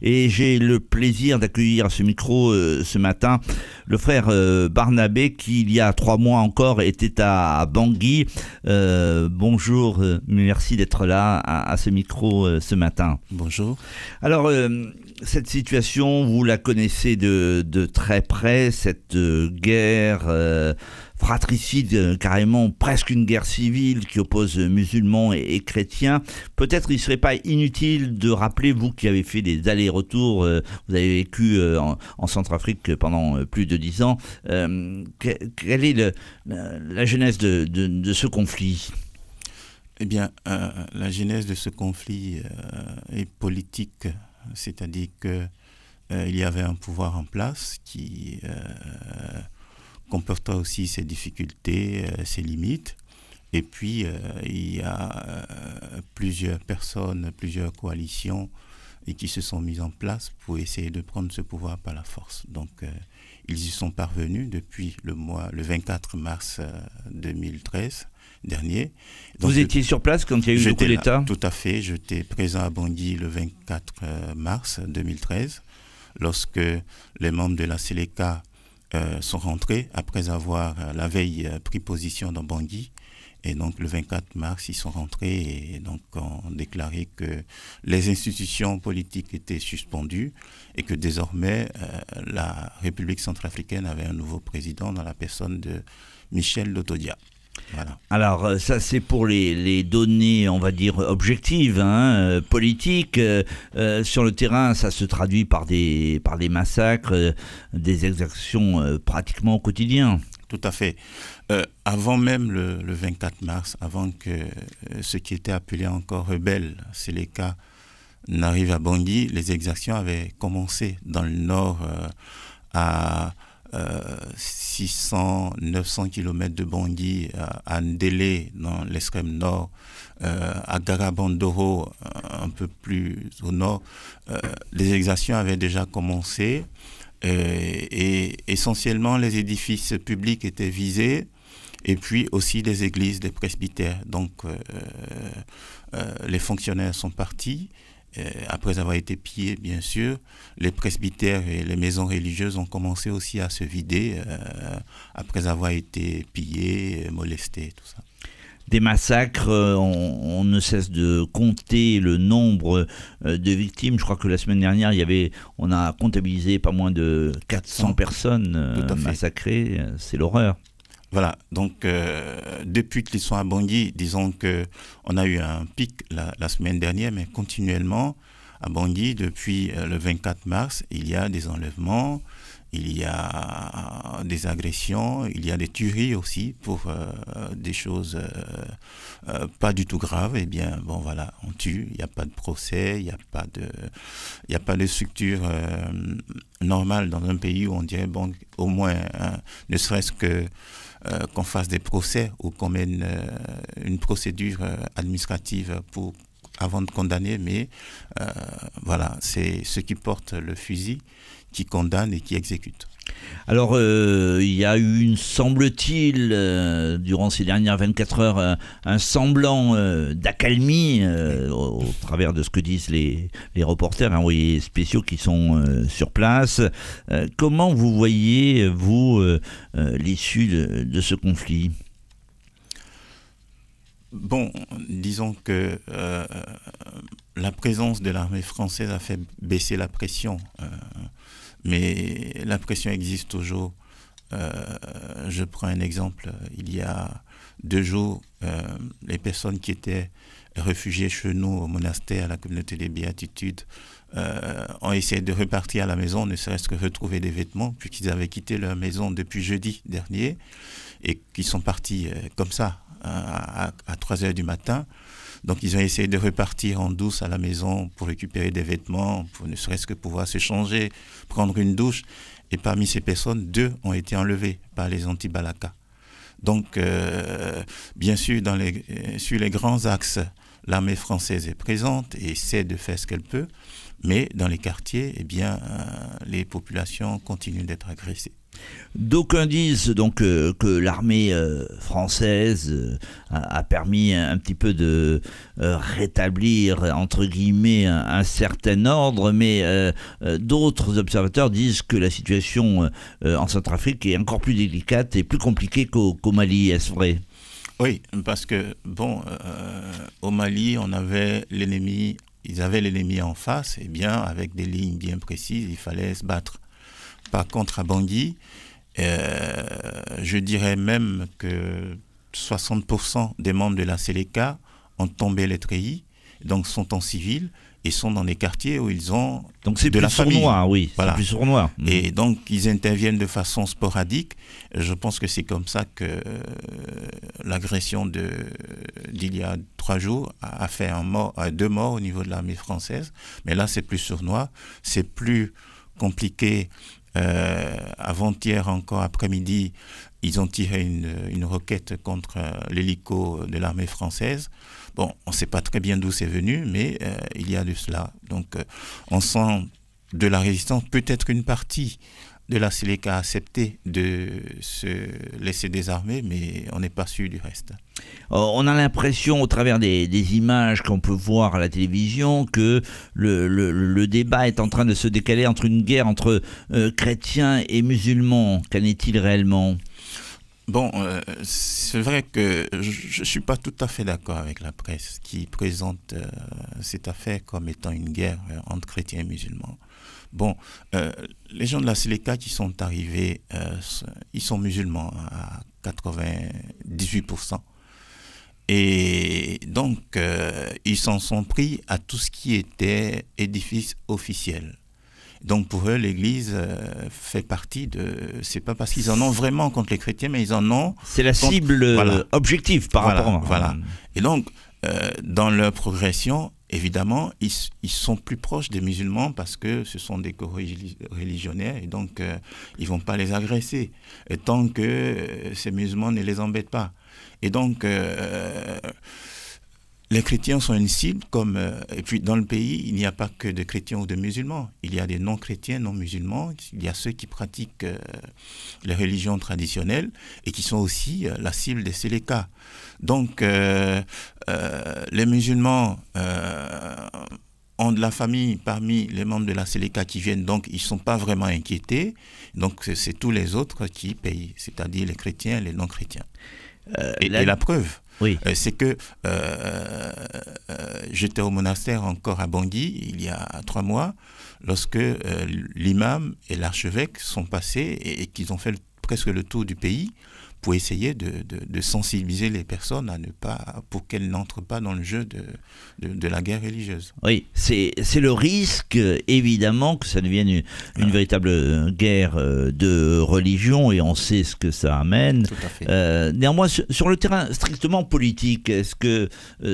Et j'ai le plaisir d'accueillir à ce micro ce matin le frère Barnabé qui, il y a 3 mois encore, était à Bangui. Bonjour, merci d'être là à ce micro ce matin. Bonjour. Alors, cette situation, vous la connaissez de très près, cette guerre fratricide, carrément presque une guerre civile qui oppose musulmans et chrétiens. Peut-être il ne serait pas inutile de rappeler, vous qui avez fait des allers-retours, vous avez vécu en Centrafrique pendant plus de 10 ans, quelle est la genèse de ce conflit ? Eh bien, la genèse de ce conflit est politique, c'est-à-dire que il y avait un pouvoir en place qui comportait aussi ses difficultés, ses limites. Et puis, il y a plusieurs personnes, plusieurs coalitions et qui se sont mises en place pour essayer de prendre ce pouvoir par la force. Donc, ils y sont parvenus depuis le 24 mars 2013 dernier. Donc, vous étiez sur place quand il y a eu le coup d'État ? Tout à fait, j'étais présent à Bangui le 24 mars 2013, lorsque les membres de la Séléka sont rentrés après avoir la veille pris position dans Bangui. Et donc le 24 mars, ils sont rentrés et donc ont déclaré que les institutions politiques étaient suspendues et que désormais la République centrafricaine avait un nouveau président dans la personne de Michel Lotodia. Voilà. Alors ça c'est pour les données, on va dire, objectives, politiques. Sur le terrain, ça se traduit par des massacres, des exactions pratiquement au quotidien. Tout à fait. Avant même le 24 mars, avant que ce qui était appelé encore rebelle, c'est les cas, n'arrive à Bangui, les exactions avaient commencé dans le nord à 600-900 km de Bangui, à Ndélé dans l'extrême nord, à Garabandoro un peu plus au nord. Les exactions avaient déjà commencé et essentiellement les édifices publics étaient visés et puis aussi des églises, des presbytères. Donc les fonctionnaires sont partis. Après avoir été pillés, bien sûr, les presbytères et les maisons religieuses ont commencé aussi à se vider après avoir été pillés, molestés, tout ça. Des massacres, on ne cesse de compter le nombre de victimes. Je crois que la semaine dernière, on a comptabilisé pas moins de 400 personnes massacrées. C'est l'horreur. Voilà, donc depuis qu'ils sont à Bangui, disons qu'on a eu un pic la semaine dernière, mais continuellement à Bangui, depuis le 24 mars, il y a des enlèvements, il y a des agressions, il y a des tueries aussi pour des choses pas du tout graves. Eh bien, bon voilà, on tue, il n'y a pas de procès, il n'y a pas de structure normale dans un pays où on dirait, bon, au moins, ne serait-ce que qu'on fasse des procès ou qu'on mène une procédure administrative avant de condamner, mais voilà, c'est ceux qui portent le fusil qui condamnent et qui exécutent. Alors, il y a eu, semble-t-il, durant ces dernières 24 heures, un semblant d'accalmie au travers de ce que disent les reporters, envoyés spéciaux qui sont sur place. Comment vous voyez, vous, l'issue de ce conflit ? Bon, disons que la présence de l'armée française a fait baisser la pression. Mais la pression existe toujours. Je prends un exemple. Il y a 2 jours, les personnes qui étaient réfugiées chez nous au monastère, à la communauté des Béatitudes, ont essayé de repartir à la maison, ne serait-ce que retrouver des vêtements, puisqu'ils avaient quitté leur maison depuis jeudi dernier et qu'ils sont partis comme ça à 3 heures du matin. Donc ils ont essayé de repartir en douce à la maison pour récupérer des vêtements, pour ne serait-ce que pouvoir se changer, prendre une douche. Et parmi ces personnes, 2 ont été enlevées par les anti-Balaka. Donc bien sûr, sur les grands axes, l'armée française est présente et essaie de faire ce qu'elle peut. Mais dans les quartiers, eh bien, les populations continuent d'être agressées. D'aucuns disent donc que l'armée française a permis un petit peu de rétablir, entre guillemets, un certain ordre, mais d'autres observateurs disent que la situation en Centrafrique est encore plus délicate et plus compliquée qu'au Mali. Est-ce vrai? Oui, parce que, bon, au Mali, ils avaient l'ennemi en face, et bien, avec des lignes bien précises, il fallait se battre. Par contre, à Bangui, je dirais même que 60% des membres de la Séléka ont tombé les treillis, donc sont en civil et sont dans des quartiers où ils ont donc c'est de plus la famille. sournois, oui, Voilà. c'est plus sournois. Et donc ils interviennent de façon sporadique. Je pense que c'est comme ça que l'agression d'il y a 3 jours a fait 2 morts au niveau de l'armée française. Mais là c'est plus sournois, c'est plus compliqué. Avant-hier encore après-midi, ils ont tiré une roquette contre l'hélico de l'armée française. Bon, on ne sait pas très bien d'où c'est venu, mais il y a de cela. Donc, on sent de la résistance. Peut-être une partie de la Séléka a accepté de se laisser désarmer, mais on n'est pas sûr du reste. On a l'impression, au travers des images qu'on peut voir à la télévision, que le débat est en train de se décaler entre une guerre entre chrétiens et musulmans. Qu'en est-il réellement ? Bon, c'est vrai que je ne suis pas tout à fait d'accord avec la presse qui présente cette affaire comme étant une guerre entre chrétiens et musulmans. Bon, les gens de la Séléka qui sont arrivés, ils sont musulmans à 98%. Et donc, ils s'en sont pris à tout ce qui était édifice officiel. Donc pour eux, l'Église fait partie de... C'est pas parce qu'ils en ont vraiment contre les chrétiens, mais ils en ont... C'est la cible voilà. Objective par rapport à... Voilà. Et donc, dans leur progression, évidemment, ils sont plus proches des musulmans parce que ce sont des co-religionnaires et donc ils vont pas les agresser tant que ces musulmans ne les embêtent pas. Et donc... les chrétiens sont une cible, et puis dans le pays, il n'y a pas que de chrétiens ou de musulmans. Il y a des non-chrétiens, non-musulmans, il y a ceux qui pratiquent les religions traditionnelles et qui sont aussi la cible des Séléka. Donc, les musulmans ont de la famille parmi les membres de la Séléka qui viennent, donc ils ne sont pas vraiment inquiétés. Donc, c'est tous les autres qui payent, c'est-à-dire les chrétiens et les non-chrétiens. Et la preuve, oui. C'est que j'étais au monastère encore à Bangui il y a 3 mois lorsque l'imam et l'archevêque sont passés et qu'ils ont fait presque le tour du pays pour essayer de sensibiliser les personnes pour qu'elles n'entrent pas dans le jeu de la guerre religieuse. Oui, c'est le risque, évidemment, que ça devienne une véritable guerre de religion, et on sait ce que ça amène. Tout à fait. Néanmoins, sur le terrain strictement politique, est-ce que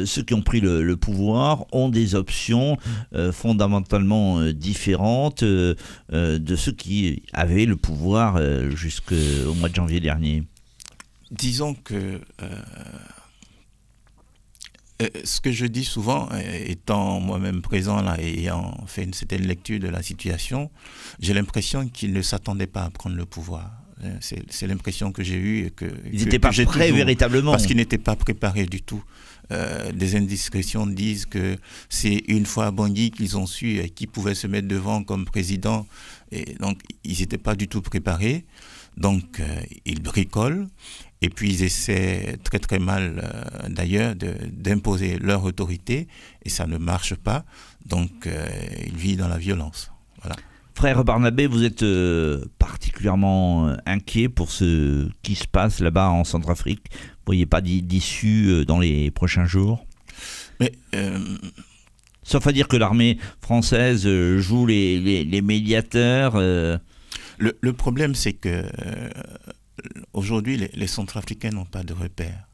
ceux qui ont pris le pouvoir ont des options fondamentalement différentes de ceux qui avaient le pouvoir jusqu'au mois de janvier dernier ? Disons que ce que je dis souvent, étant moi-même présent là et ayant fait une certaine lecture de la situation, j'ai l'impression qu'ils ne s'attendaient pas à prendre le pouvoir. C'est l'impression que j'ai eue. Ils n'étaient pas prêts véritablement. Parce qu'ils n'étaient pas préparés du tout. Des indiscrétions disent que c'est une fois à Bangui qu'ils ont su qui pouvait se mettre devant comme président. Et donc, ils n'étaient pas du tout préparés. Donc, ils bricolent. Et puis, ils essaient très très mal, d'ailleurs, d'imposer leur autorité. Et ça ne marche pas. Donc, ils vivent dans la violence. Voilà. Frère Barnabé, vous êtes particulièrement inquiet pour ce qui se passe là-bas en Centrafrique. Vous ne voyez pas d'issue dans les prochains jours ? Mais... sauf à dire que l'armée française joue les médiateurs. Le problème, c'est que aujourd'hui, les Centrafricains n'ont pas de repères.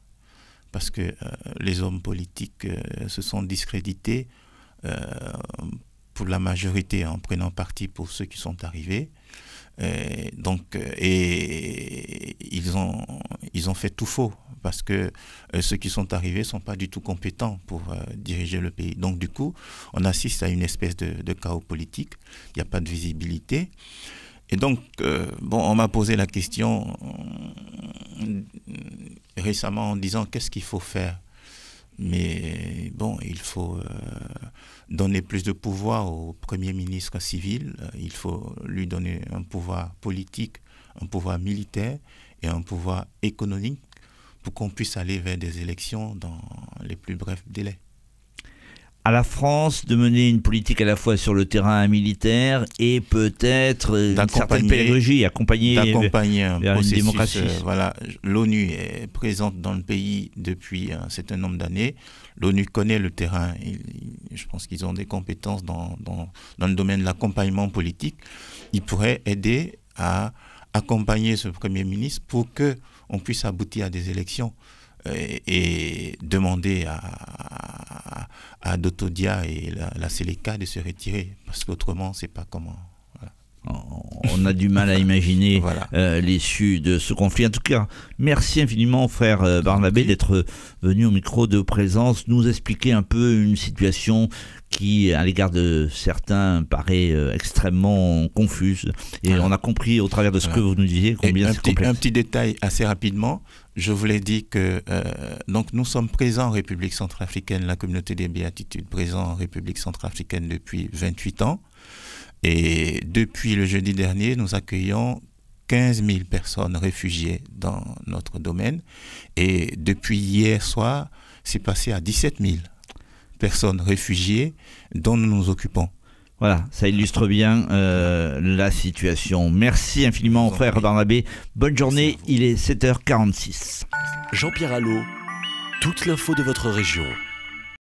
Parce que les hommes politiques se sont discrédités pour la majorité en prenant parti pour ceux qui sont arrivés. Et ils ont fait tout faux parce que ceux qui sont arrivés ne sont pas du tout compétents pour diriger le pays. Donc du coup, on assiste à une espèce de chaos politique. Il n'y a pas de visibilité. Et donc, on m'a posé la question récemment en disant qu'est-ce qu'il faut faire. Mais bon, il faut donner plus de pouvoir au Premier ministre civil, il faut lui donner un pouvoir politique, un pouvoir militaire et un pouvoir économique pour qu'on puisse aller vers des élections dans les plus brefs délais. À la France de mener une politique à la fois sur le terrain militaire et peut-être une certaine pédagogie, accompagner un vers processus, une démocratie. Voilà, l'ONU est présente dans le pays depuis un certain nombre d'années. L'ONU connaît le terrain. Je pense qu'ils ont des compétences dans le domaine de l'accompagnement politique. Ils pourraient aider à accompagner ce Premier ministre pour qu'on puisse aboutir à des élections. Et demander à Dotodia et la Séléka de se retirer, parce qu'autrement, c'est pas comment. Voilà. On a du mal à imaginer voilà. l'issue de ce conflit. En tout cas, merci infiniment, frère Barnabé, d'être venu au micro de Présence, nous expliquer un peu une situation qui, à l'égard de certains, paraît extrêmement confuse. Et on a compris, au travers de ce que vous nous disiez, combien c'est complexe. Un petit détail assez rapidement. Je vous l'ai dit que donc nous sommes présents en République centrafricaine, la communauté des Béatitudes présent en République centrafricaine depuis 28 ans. Et depuis le jeudi dernier, nous accueillons 15 000 personnes réfugiées dans notre domaine. Et depuis hier soir, c'est passé à 17 000 personnes réfugiées dont nous nous occupons. Voilà, ça illustre bien la situation. Merci infiniment, frère Barnabé. Bonne journée, il est 7h46. Jean-Pierre Allot, toute l'info de votre région.